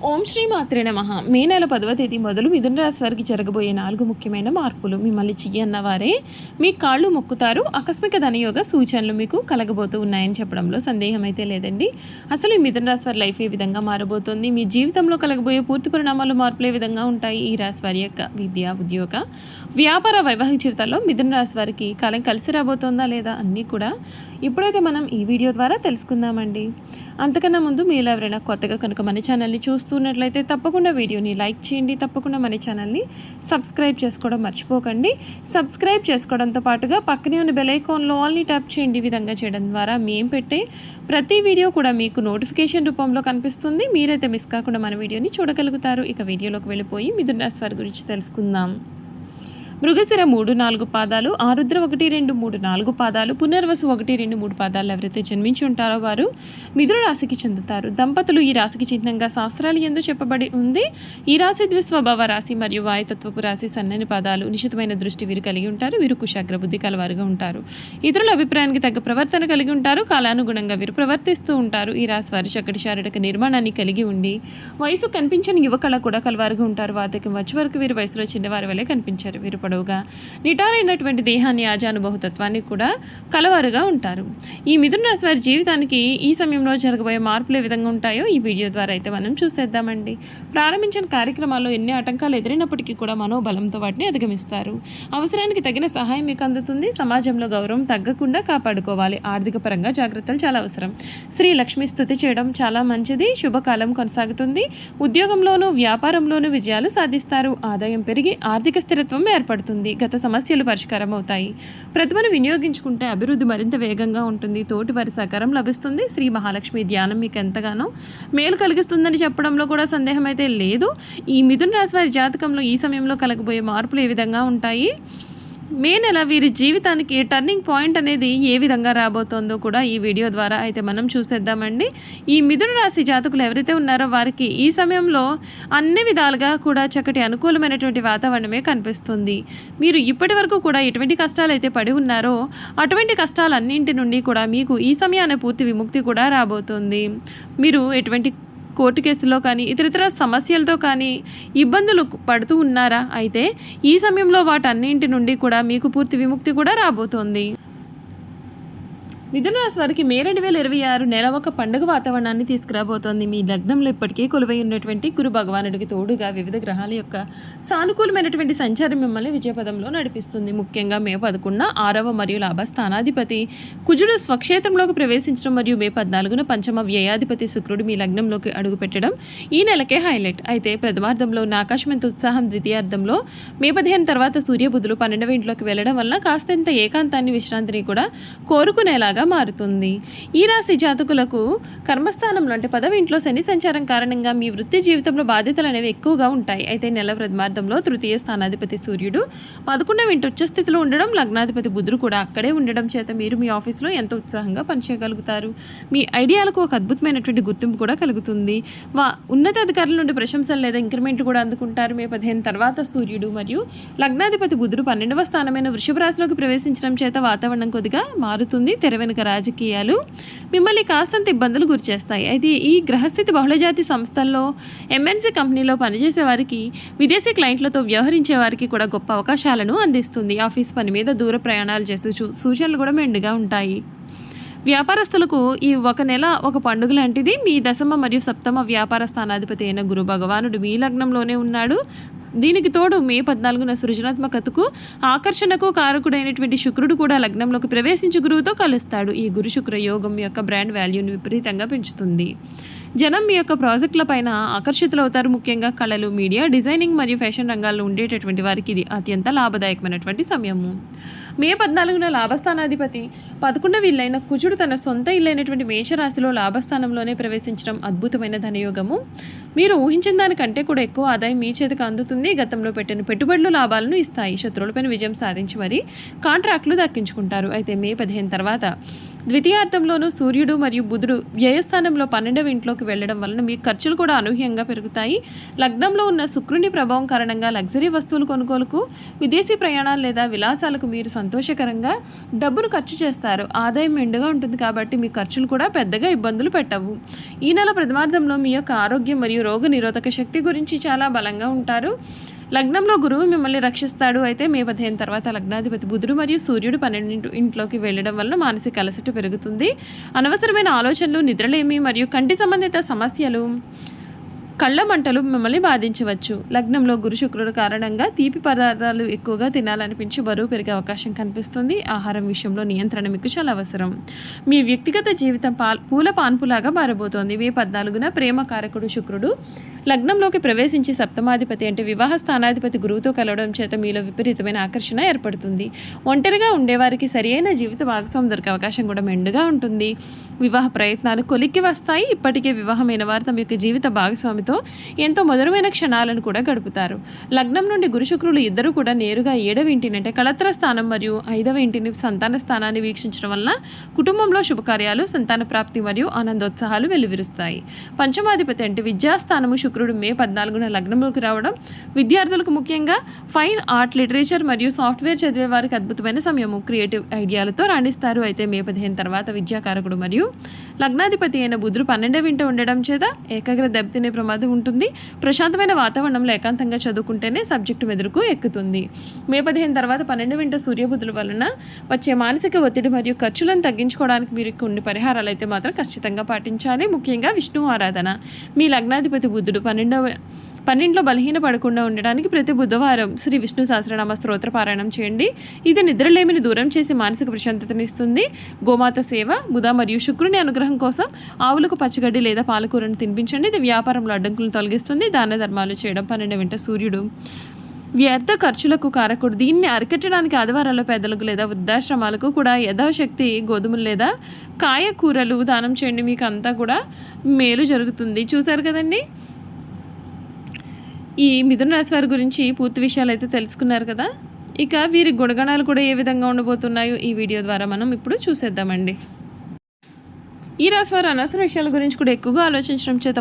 ఓం శ్రీ మాత్రే నమః. మే నెల 10వ తేదీ మొదలు మిథున రాశి వారికి జరగబోయే 4 ముఖ్యమైన మార్పులు. మిమ్మల్ని అన్నవారే మీ కాళ్ళు మొక్కుతారు. ఆకస్మిక ధనయోగ సూచనలు మీకు కలగబోతూ ఉన్నాయని చెప్పడంలో సందేహం అయితే లేదండి. అసలు ఈ మిథున రాశి వారి లైఫ్ ఏ విధంగా మారబోతోంది, మీ జీవితంలో కలగబోయే పూర్తి పరిణామాలు మార్పులు ఏ విధంగా ఉంటాయి, ఈ రాశి వారి యొక్క విద్య, ఉద్యోగ, వ్యాపార, వైవాహిక జీవితాల్లో మిథున రాశి వారికి కాలం కలిసి రాబోతోందా లేదా అన్నీ కూడా ఇప్పుడైతే మనం ఈ వీడియో ద్వారా తెలుసుకుందామండి. అంతకన్నా ముందు మీరు ఎవరైనా కొత్తగా కనుక మన ఛానల్ని చూస్తున్నట్లయితే తప్పకుండా వీడియోని లైక్ చేయండి. తప్పకుండా మన ఛానల్ని సబ్స్క్రైబ్ చేసుకోవడం మర్చిపోకండి. సబ్స్క్రైబ్ చేసుకోవడంతో పాటుగా పక్కనే ఉన్న బెల్ ఐకాన్లో ఆల్ని ట్యాప్ చేయండి. ఈ విధంగా చేయడం ద్వారా మేము పెట్టే ప్రతి వీడియో కూడా మీకు నోటిఫికేషన్ రూపంలో కనిపిస్తుంది. మీరైతే మిస్ కాకుండా మన వీడియోని చూడగలుగుతారు. ఇక వీడియోలోకి వెళ్ళిపోయి మిథున రాశి వారి గురించి తెలుసుకుందాం. మృగశిర 3-4 పాదాలు, ఆరుద్ర 1-2-3-4 పాదాలు, పునర్వసు 1-2-3 పాదాలు ఎవరైతే జన్మించి ఉంటారో వారు మిథున రాశికి చెందుతారు. దంపతులు ఈ రాశికి చిహ్నంగా శాస్త్రాలు ఎందు చెప్పబడి ఉంది. ఈ రాశి ద్విస్వభావ రాశి మరియు వాయుతత్వపు రాశి. సన్నని పాదాలు, నిశితమైన దృష్టి వీరు కలిగి ఉంటారు. వీరు కుశాగ్ర బుద్ధి కలవారుగా ఉంటారు. ఇతరుల అభిప్రాయానికి తగ్గ ప్రవర్తన కలిగి ఉంటారు. కాలానుగుణంగా వీరు ప్రవర్తిస్తూ ఉంటారు. ఈ రాశి వారు చక్కటి శారీరక నిర్మాణాన్ని కలిగి ఉండి వయసు కనిపించని యువకళ కూడా కలవారుగా ఉంటారు. వార్ధక్యం వచ్చే వరకు వీరు వయసులో చిన్నవారి వలె కనిపించారు. వీరు పొడవుగా నిటారైనటువంటి దేహాన్ని, ఆజానుబహుతత్వాన్ని కూడా కలవారుగా ఉంటారు. ఈ మిథున రాశి వారి జీవితానికి ఈ సమయంలో జరగబోయే మార్పులు ఏ విధంగా ఉంటాయో ఈ వీడియో ద్వారా అయితే మనం చూసేద్దామండి. ప్రారంభించిన కార్యక్రమాల్లో ఎన్ని ఆటంకాలు ఎదురైనప్పటికీ కూడా మనోబలంతో వాటిని అధిగమిస్తారు. అవసరానికి తగిన సహాయం మీకు అందుతుంది. సమాజంలో గౌరవం తగ్గకుండా కాపాడుకోవాలి. ఆర్థిక పరంగా జాగ్రత్తలు చాలా అవసరం. శ్రీ లక్ష్మి స్తుతి చేయడం చాలా మంచిది. శుభకాలం కొనసాగుతుంది. ఉద్యోగంలోనూ వ్యాపారంలోనూ విజయాలు సాధిస్తారు. ఆదాయం పెరిగి ఆర్థిక స్థిరత్వం ఏర్పడుతుంది. గత సమస్యలు పరిష్కారం అవుతాయి. ప్రతిభను వినియోగించుకుంటే అభివృద్ధి మరింత వేగంగా ఉంటుంది. తోటి వారి సహకారం లభిస్తుంది. శ్రీ మహాలక్ష్మి ధ్యానం మీకు ఎంతగానో మేలు కలిగిస్తుందని చెప్పడంలో కూడా సందేహం అయితే లేదు. ఈ మిథున రాశి వారి జాతకంలో ఈ సమయంలో కలగబోయే మార్పులు ఏ విధంగా ఉంటాయి, మే నెల వీరి జీవితానికి టర్నింగ్ పాయింట్ అనేది ఏ విధంగా రాబోతోందో కూడా ఈ వీడియో ద్వారా అయితే మనం చూసేద్దామండి. ఈ మిథున రాశి జాతకులు ఎవరైతే ఉన్నారో వారికి ఈ సమయంలో అన్ని విధాలుగా కూడా చక్కటి అనుకూలమైనటువంటి వాతావరణమే కనిపిస్తుంది. మీరు ఇప్పటి వరకు కూడా ఎటువంటి కష్టాలు అయితే పడి ఉన్నారో అటువంటి కష్టాలన్నింటి నుండి కూడా మీకు ఈ సమయాన పూర్తి విముక్తి కూడా రాబోతుంది. మీరు ఎటువంటి కోర్టు కేసులో కానీ ఇతరితర సమస్యలతో కానీ ఇబ్బందులు పడుతూ ఉన్నారా? అయితే ఈ సమయంలో వాటన్నింటి నుండి కూడా మీకు పూర్తి విముక్తి కూడా రాబోతోంది. మిథున రాశి వారికి మే 2026 నెల ఒక పండుగ వాతావరణాన్ని తీసుకురాబోతోంది. మీ లగ్నంలో ఇప్పటికే కొలువై ఉన్నటువంటి గురు భగవానుడికి తోడుగా వివిధ గ్రహాల యొక్క సానుకూలమైనటువంటి సంచారం మిమ్మల్ని విజయపదంలో నడిపిస్తుంది. ముఖ్యంగా మే 11 6వ మరియు లాభ స్థానాధిపతి కుజుడు స్వక్షేత్రంలోకి ప్రవేశించడం మరియు మే 14న పంచమ వ్యయాధిపతి శుక్రుడు మీ లగ్నంలోకి అడుగుపెట్టడం ఈ నెలకే హైలైట్. అయితే ప్రథమార్థంలో ఉన్న ఆకాశమంత ఉత్సాహం, ద్వితీయార్థంలో మే 15 తర్వాత సూర్యబుధులు 12వ ఇంట్లోకి వెళ్ళడం వల్ల కాస్తంత ఏకాంతాన్ని, విశ్రాంతిని కూడా కోరుకునేలాగా మారుతుంది. ఈ రాశి జాతకులకు కర్మస్థానంలో అంటే 10వ ఇంట్లో శని సంచారం కారణంగా మీ వృత్తి జీవితంలో బాధ్యతలు అనేవి ఎక్కువగా ఉంటాయి. అయితే నెల ప్రథమార్థంలో తృతీయ స్థానాధిపతి సూర్యుడు 11వ ఇంటి ఉచ్చ స్థితిలో ఉండడం, లగ్నాధిపతి బుధుడు కూడా అక్కడే ఉండడం చేత మీరు మీ ఆఫీస్లో ఎంతో ఉత్సాహంగా పనిచేయగలుగుతారు. మీ ఐడియాలకు ఒక అద్భుతమైనటువంటి గుర్తింపు కూడా కలుగుతుంది. ఉన్నతాధికారుల నుండి ప్రశంసలు లేదా ఇంక్రిమెంట్ కూడా అందుకుంటారు. మే 15 తర్వాత సూర్యుడు మరియు లగ్నాధిపతి బుధుడు 12వ స్థానమైన వృషభ రాశిలోకి ప్రవేశించడం చేత వాతావరణం కొద్దిగా మారుతుంది. తెరవెనుక రాజకీయాలు మిమ్మల్ని కాస్తంత ఇబ్బందులు గురిచేస్తాయి. అయితే ఈ గ్రహస్థితి బహుళజాతి సంస్థల్లో, ఎంఎన్సీ కంపెనీలో పనిచేసే వారికి, విదేశీ క్లయింట్లతో వ్యవహరించే వారికి కూడా గొప్ప అవకాశాలను అందిస్తుంది. ఆఫీస్ పని మీద దూర ప్రయాణాలు చేస్తూ సూచనలు కూడా మెండుగా ఉంటాయి. వ్యాపారస్తులకు ఈ ఒక నెల ఒక పండుగ లాంటిది. మీ దశమ మరియు సప్తమ వ్యాపార స్థానాధిపతి అయిన గురు భగవానుడు మీ లగ్నంలోనే ఉన్నాడు. దీనికి తోడు మే 14న సృజనాత్మకతకు, ఆకర్షణకు కారకుడైనటువంటి శుక్రుడు కూడా లగ్నంలోకి ప్రవేశించి గురువుతో కలుస్తాడు. ఈ గురు శుక్ర యోగం మీ యొక్క బ్రాండ్ వాల్యూని విపరీతంగా పెంచుతుంది. జనం మీ యొక్క ప్రాజెక్టుల పైన ఆకర్షితులవుతారు. ముఖ్యంగా కళలు, మీడియా, డిజైనింగ్ మరియు ఫ్యాషన్ రంగాల్లో ఉండేటటువంటి వారికి ఇది అత్యంత లాభదాయకమైనటువంటి సమయము. మే 14న లాభస్థానాధిపతి 11వ ఇల్లైన కుజుడు తన సొంత ఇల్లైనటువంటి మేషరాశిలో లాభస్థానంలోనే ప్రవేశించడం అద్భుతమైన ధనయోగము. మీరు ఊహించిన దానికంటే కూడా ఎక్కువ ఆదాయం మీ చేతికి అందుతుంది. గతంలో పెట్టిన పెట్టుబడులు లాభాలను ఇస్తాయి. శత్రువులపైన విజయం సాధించి మరీ కాంట్రాక్టులు దక్కించుకుంటారు. అయితే మే 15 తర్వాత ద్వితీయార్థంలోనూ సూర్యుడు మరియు బుధుడు వ్యయస్థానంలో 12వ ఇంట్లోకి వెళ్ళడం వలన మీ ఖర్చులు కూడా అనూహ్యంగా పెరుగుతాయి. లగ్నంలో ఉన్న శుక్రుని ప్రభావం కారణంగా లగ్జరీ వస్తువులు కొనుగోలుకు, విదేశీ ప్రయాణాలు లేదా విలాసాలకు మీరు సంతోషకరంగా డబ్బును ఖర్చు చేస్తారు. ఆదాయం మెండుగా ఉంటుంది కాబట్టి మీ ఖర్చులు కూడా పెద్దగా ఇబ్బందులు పెట్టవు. ఈ నెల ప్రథమార్థంలో మీ యొక్క ఆరోగ్యం మరియు రోగ నిరోధక శక్తి గురించి చాలా బలంగా ఉంటారు. లగ్నంలో గురువు మిమ్మల్ని రక్షిస్తాడు. అయితే మే 15 తర్వాత లగ్నాధిపతి బుధుడు మరియు సూర్యుడు 12 ఇంట్లోకి వెళ్ళడం వల్ల మానసిక అలసట పెరుగుతుంది. అనవసరమైన ఆలోచనలు, నిద్రలేమి మరియు కంటి సంబంధిత సమస్యలు, కళ్ళ మంటలు మిమ్మల్ని బాధించవచ్చు. లగ్నంలో గురు శుక్రుడు కారణంగా తీపి పదార్థాలు ఎక్కువగా తినాలనిపించి బరువు పెరిగే అవకాశం కనిపిస్తుంది. ఆహారం విషయంలో నియంత్రణ మీకు చాలా అవసరం. మీ వ్యక్తిగత జీవితం పూల పాన్పులాగా మారబోతోంది. మే 14న ప్రేమ కారకుడు శుక్రుడు లగ్నంలోకి ప్రవేశించి సప్తమాధిపతి అంటే వివాహ స్థానాధిపతి గురువుతో కలవడం చేత మీలో విపరీతమైన ఆకర్షణ ఏర్పడుతుంది. ఒంటరిగా ఉండేవారికి సరియైన జీవిత భాగస్వామి దొరికే అవకాశం కూడా మెండుగా ఉంటుంది. వివాహ ప్రయత్నాలు కొలిక్కి వస్తాయి. ఇప్పటికే వివాహమైన వారు తమ యొక్క జీవిత భాగస్వామితో ఎంతో మధురమైన క్షణాలను కూడా గడుపుతారు. లగ్నం నుండి గురు శుక్రులు ఇద్దరు కూడా నేరుగా 7వ ఇంటిని అంటే కళత్ర స్థానం మరియు 5వ ఇంటిని సంతాన స్థానాన్ని వీక్షించడం వల్ల కుటుంబంలో శుభకార్యాలు, సంతాన ప్రాప్తి మరియు ఆనందోత్సాహాలు వెల్లువిరుస్తాయి. పంచమాధిపతి అంటే విద్యాస్థానము శుక్రుడు మే 14న లగ్నంలోకి రావడం విద్యార్థులకు ముఖ్యంగా ఫైన్ ఆర్ట్, లిటరేచర్ మరియు సాఫ్ట్వేర్ చదివే వారికి అద్భుతమైన సమయము. క్రియేటివ్ ఐడియాలతో రాణిస్తారు. అయితే మే 15 తర్వాత విద్యాకారకుడు మరియు లగ్నాధిపతి అయిన బుధుడు 12వ ఇంట ఉండడం చేత ఏకాగ్రత దెబ్బతినే ప్రమాదం ఉంటుంది. ప్రశాంతమైన వాతావరణంలో ఏకాంతంగా చదువుకుంటేనే సబ్జెక్టు మెదడుకు ఎక్కుతుంది. మే 15 తర్వాత 12వ ఇంట సూర్యబుధుల వలన వచ్చే మానసిక ఒత్తిడి మరియు ఖర్చులను తగ్గించుకోవడానికి మీరు కొన్ని పరిహారాలు అయితే మాత్రం ఖచ్చితంగా పాటించాలి. ముఖ్యంగా విష్ణు ఆరాధన. మీ లగ్నాధిపతి బుధుడు 12లో బలహీన పడకుండా ఉండడానికి ప్రతి బుధవారం శ్రీ విష్ణు సహస్రనామ స్తోత్ర పారాయణం చేయండి. ఇది నిద్రలేమిని దూరం చేసి మానసిక ప్రశాంతతను ఇస్తుంది. గోమాత సేవ, బుధ మరియు శుక్రుని అనుగ్రహం కోసం ఆవులకు పచ్చిగడ్డి లేదా పాలకూరను తినిపించండి. ఇది వ్యాపారంలో అడ్డంకులను తొలగిస్తుంది. దాన ధర్మాలు చేయడం. 12వ ఇంట సూర్యుడు వ్యర్థ ఖర్చులకు కారకుడు. దీన్ని అరికట్టడానికి ఆదివారాల్లో పేదలకు లేదా వృద్ధాశ్రమాలకు కూడా యథాశక్తి గోధుమలు లేదా కాయకూరలు దానం చేయండి. మీకు అంతా కూడా మేలు జరుగుతుంది. చూశారు కదండి, ఈ మిథున రాశి వారి గురించి పూర్తి విషయాలు అయితే తెలుసుకున్నారు కదా. ఇక వీరి గుణగణాలు కూడా ఏ విధంగా ఉండబోతున్నాయో ఈ వీడియో ద్వారా మనం ఇప్పుడు చూసేద్దామండి. ఈ రాశి వారు అనవసర విషయాల గురించి కూడా ఎక్కువగా ఆలోచించడం చేత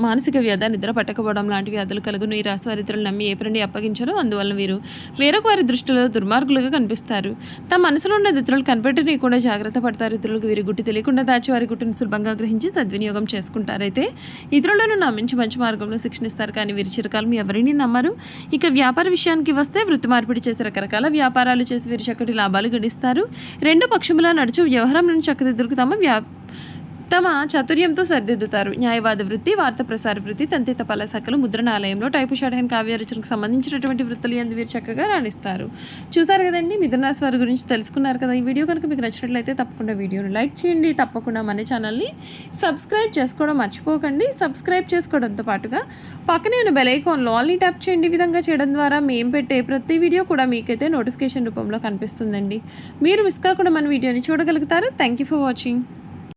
మానసిక వ్యధ, నిద్ర పట్టకపోవడం లాంటి వ్యాధులు కలుగును. ఈ రాశి వారి ఇతరులు నమ్మి ఏ పని అప్పగించరు. అందువల్ల వీరు వేరొక వారి దృష్టిలో దుర్మార్గులుగా కనిపిస్తారు. తమ మనసులో ఉన్న ఇతరులు కనిపెట్టనీయకుండా జాగ్రత్త పడతారు. ఇతరులకు వీరి గుట్టి తెలియకుండా దాచి వారి గుట్టును సులభంగా గ్రహించి సద్వినియోగం చేసుకుంటారు. అయితే ఇతరులను నమ్మించి మంచి మార్గంలో శిక్షణిస్తారు. కానీ వీరి చిరకాలం ఎవరిని నమ్మరు. ఇక వ్యాపార విషయానికి వస్తే వృత్తి మార్పిడి చేసి రకరకాల వ్యాపారాలు చేసి వీరు చక్కటి లాభాలు గడిస్తారు. రెండు పక్షముల నడుచు వ్యవహారం నుంచి చక్కదిద్దుకు తమ చాతుర్యంతో సరిదిద్దుతారు. న్యాయవాద వృత్తి, వార్తా ప్రసార వృత్తి, తంతి తపాల శాఖలు, ముద్రణాలయంలో టైపు షార్ట్ కావ్య రచనకు సంబంధించినటువంటి వృత్తులు ఎందు వీరు చక్కగా రాణిస్తారు. చూసారు కదండి, మిథున రాశి వారి గురించి తెలుసుకున్నారు కదా. ఈ వీడియో కనుక మీకు నచ్చినట్లయితే తప్పకుండా వీడియోను లైక్ చేయండి. తప్పకుండా మన ఛానల్ని సబ్స్క్రైబ్ చేసుకోవడం మర్చిపోకండి. సబ్స్క్రైబ్ చేసుకోవడంతో పాటుగా పక్కనే ఉన్న బెల్ ఐకాన్లో ఆల్ని ట్యాప్ చేయండి. ఈ విధంగా చేయడం ద్వారా మేము పెట్టే ప్రతి వీడియో కూడా మీకైతే నోటిఫికేషన్ రూపంలో కనిపిస్తుందండి. మీరు మిస్ కాకుండా మన వీడియోని చూడగలుగుతారు. Thank you for watching.